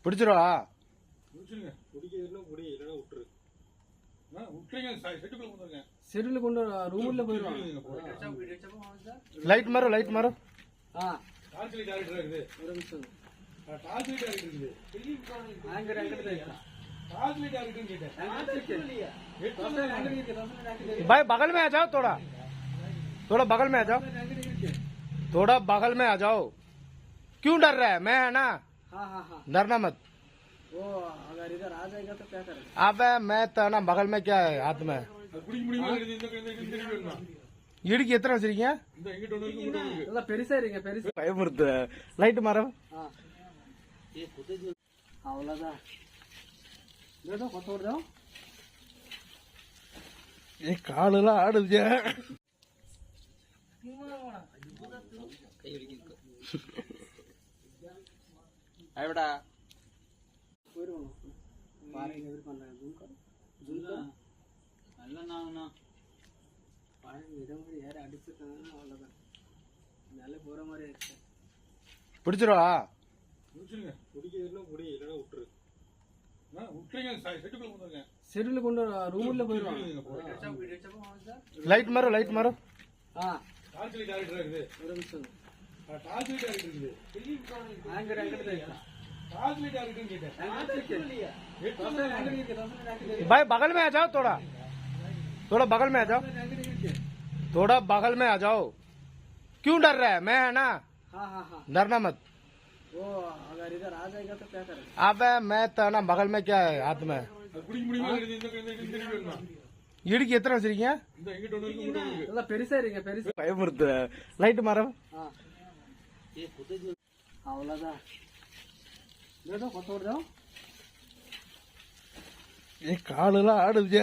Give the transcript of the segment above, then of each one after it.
பிடிச்சிருவா செருவில் கொண்டு ரூம்ல போயிடுவாங்க. லைட் மாறு ஒரு நிமிஷம் भाई बगल में आ जाओ, थोड़ा बगल में आ जाओ, थोड़ा बगल में आ जाओ। क्यों डर रहा है? मैं है ना। हाँ डरना मत। वो अगर इधर आ जाएगा तो क्या करेगा? अब मैं तो ना बगल में क्या है हाथ में இடிக்கு எத்தனை வச்சிருக்கீங்க? பெருசா இருங்க, பெருசா பயமுறுத்து. லைட் மரம் அவ்வளவுதான். காலெல்லாம் ஆடுது. ஐவடா பிடிச்சிருவா செருவில் கொண்டு ரூம்ல போயிடுவாங்க. லைட் மாறு ஒரு நிமிஷம் भाई बगल में आ जाओ, थोड़ा बगल में आ जाओ, थोड़ा बगल में आ जाओ। क्यों डर रहा है? मैं है ना। हाँ डरना मत। वो अगर इधर आ जाएगा तो क्या करेगा? अब मैं तो ना बगल में क्या है हाथ में இடிக்கு எத்தனை வச்சிருக்கீங்க? பெருசா இருங்க, பெருசா பயமுறுத்து. லைட் மரம் அவ்வளவுதான். காலெல்லாம் ஆடுது.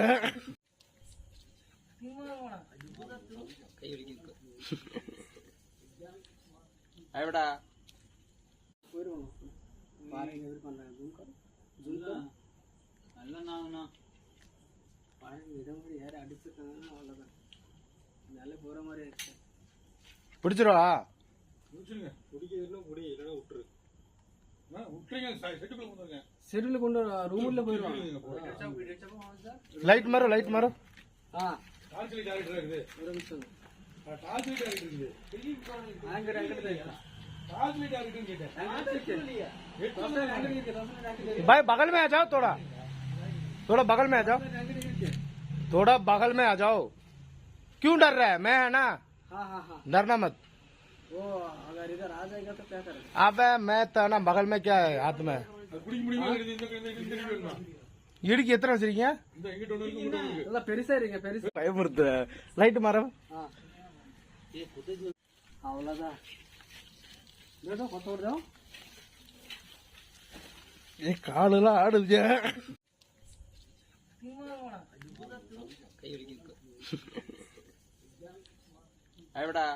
ஐவடா பிடிச்சிருவா செருவில் கொண்டு ரூம்ல போயிடுவாங்க. லைட் மாறு ஒரு நிமிஷம் भाई बगल में आ जाओ, थोड़ा बगल में आ जाओ, थोड़ा बगल में आ जाओ। क्यों डर रहा है? मैं है ना। हाँ डरना मत। वो अगर इधर आ जाएगा तो क्या करेगा? अब मैं तो ना बगल में क्या है हाथ में இடிக்கு எத்தனை வச்சிருக்கீங்க? பெருசா இருங்க, பெருசா பயமுறுத்து. லைட் மரம் அவ்வளவுதான். காலெல்லாம் ஆடுது. ஐவடா